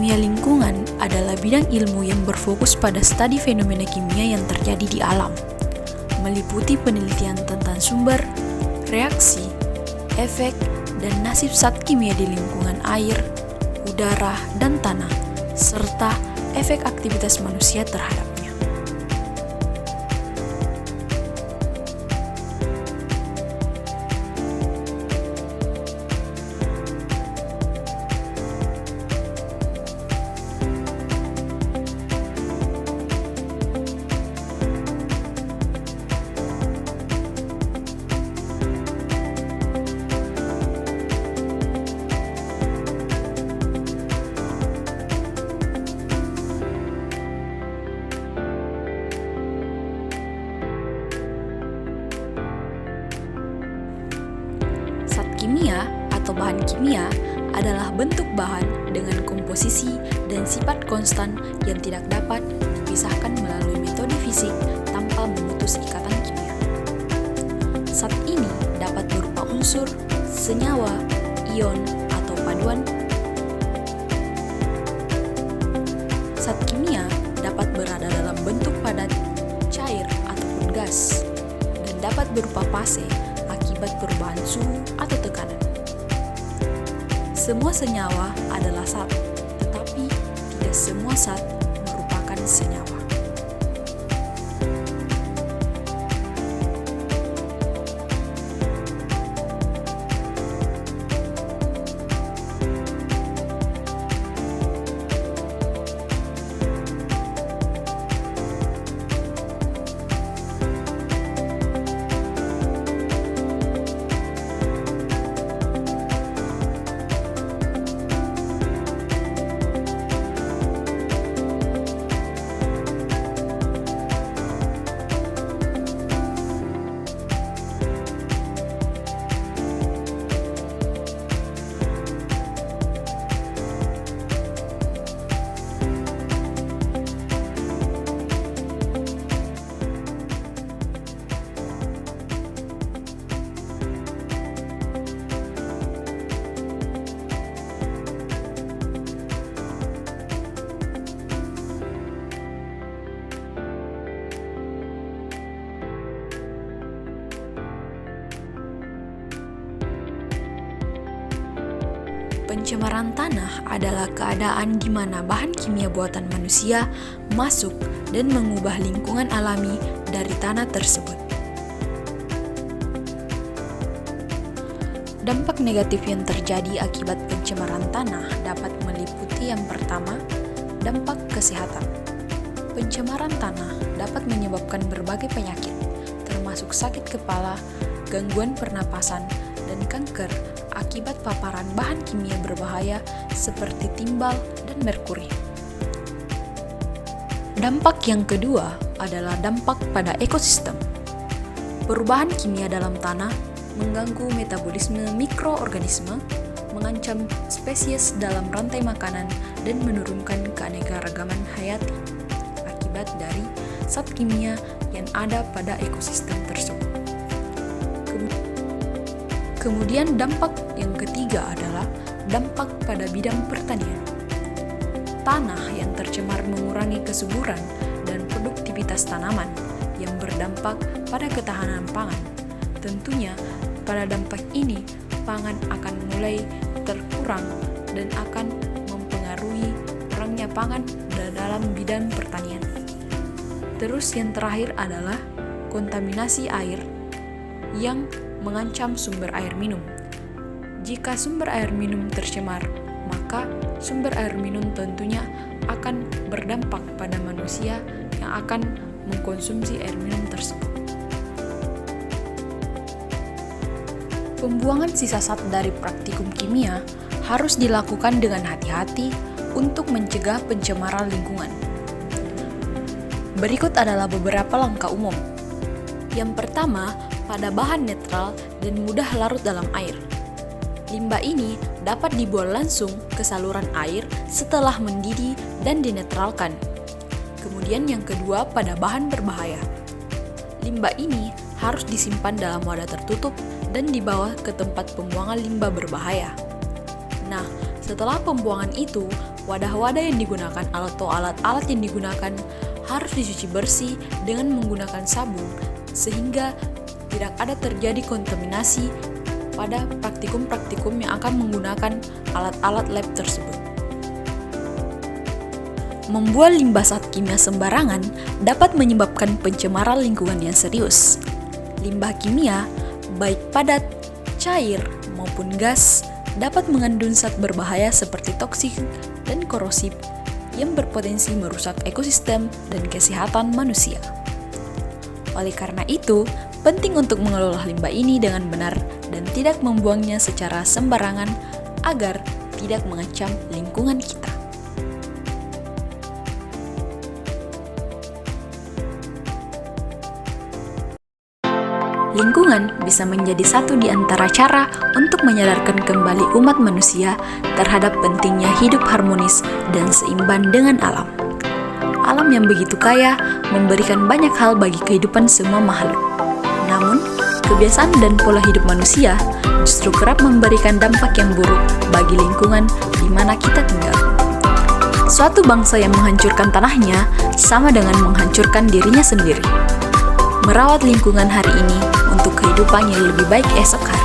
kimia lingkungan adalah bidang ilmu yang berfokus pada studi fenomena kimia yang terjadi di alam, meliputi penelitian tentang sumber, reaksi, efek, dan nasib zat kimia di lingkungan air, udara, dan tanah, serta efek aktivitas manusia terhadapnya. Kimia atau bahan kimia adalah bentuk bahan dengan komposisi dan sifat konstan yang tidak dapat dipisahkan melalui metode fisik tanpa memutus ikatan kimia. Zat ini dapat berupa unsur, senyawa, ion, atau paduan. Zat kimia dapat berada dalam bentuk padat, cair, ataupun gas, dan dapat berupa fase akibat perubahan suhu atau tekanan. Semua senyawa adalah zat, tetapi tidak semua zat merupakan senyawa. Pencemaran tanah adalah keadaan di mana bahan kimia buatan manusia masuk dan mengubah lingkungan alami dari tanah tersebut. Dampak negatif yang terjadi akibat pencemaran tanah dapat meliputi yang pertama, dampak kesehatan. Pencemaran tanah dapat menyebabkan berbagai penyakit, termasuk sakit kepala, gangguan pernapasan, dan kanker akibat paparan bahan kimia berbahaya seperti timbal dan merkuri. Dampak yang kedua adalah dampak pada ekosistem. Perubahan kimia dalam tanah mengganggu metabolisme mikroorganisme, mengancam spesies dalam rantai makanan, dan menurunkan keanekaragaman hayati akibat dari zat kimia yang ada pada ekosistem tersebut. Kemudian dampak yang ketiga adalah dampak pada bidang pertanian. Tanah yang tercemar mengurangi kesuburan dan produktivitas tanaman yang berdampak pada ketahanan pangan. Tentunya pada dampak ini pangan akan mulai terkurang dan akan mempengaruhi kurangnya pangan dalam bidang pertanian. Terus yang terakhir adalah kontaminasi air yang mengancam sumber air minum. Jika sumber air minum tercemar, maka sumber air minum tentunya akan berdampak pada manusia yang akan mengkonsumsi air minum tersebut. Pembuangan sisa zat dari praktikum kimia harus dilakukan dengan hati-hati untuk mencegah pencemaran lingkungan. Berikut adalah beberapa langkah umum. Yang pertama, pada bahan netral dan mudah larut dalam air. Limbah ini dapat dibuang langsung ke saluran air setelah mendidih dan dinetralkan. Kemudian yang kedua, pada bahan berbahaya. Limbah ini harus disimpan dalam wadah tertutup dan dibawa ke tempat pembuangan limbah berbahaya. Nah, setelah pembuangan itu, Wadah-wadah yang digunakan atau alat-alat yang digunakan harus dicuci bersih dengan menggunakan sabun sehingga tidak ada terjadi kontaminasi pada praktikum-praktikum yang akan menggunakan alat-alat lab tersebut. Membuang limbah zat kimia sembarangan dapat menyebabkan pencemaran lingkungan yang serius. Limbah kimia, baik padat, cair, maupun gas, dapat mengandung zat berbahaya seperti toksik dan korosif yang berpotensi merusak ekosistem dan kesehatan manusia. Oleh karena itu, penting untuk mengelola limbah ini dengan benar dan tidak membuangnya secara sembarangan agar tidak mengancam lingkungan kita. Lingkungan bisa menjadi satu di antara cara untuk menyadarkan kembali umat manusia terhadap pentingnya hidup harmonis dan seimbang dengan alam. Alam yang begitu kaya memberikan banyak hal bagi kehidupan semua makhluk. Namun, kebiasaan dan pola hidup manusia justru kerap memberikan dampak yang buruk bagi lingkungan di mana kita tinggal. Suatu bangsa yang menghancurkan tanahnya sama dengan menghancurkan dirinya sendiri. Merawat lingkungan hari ini untuk kehidupan yang lebih baik esok hari.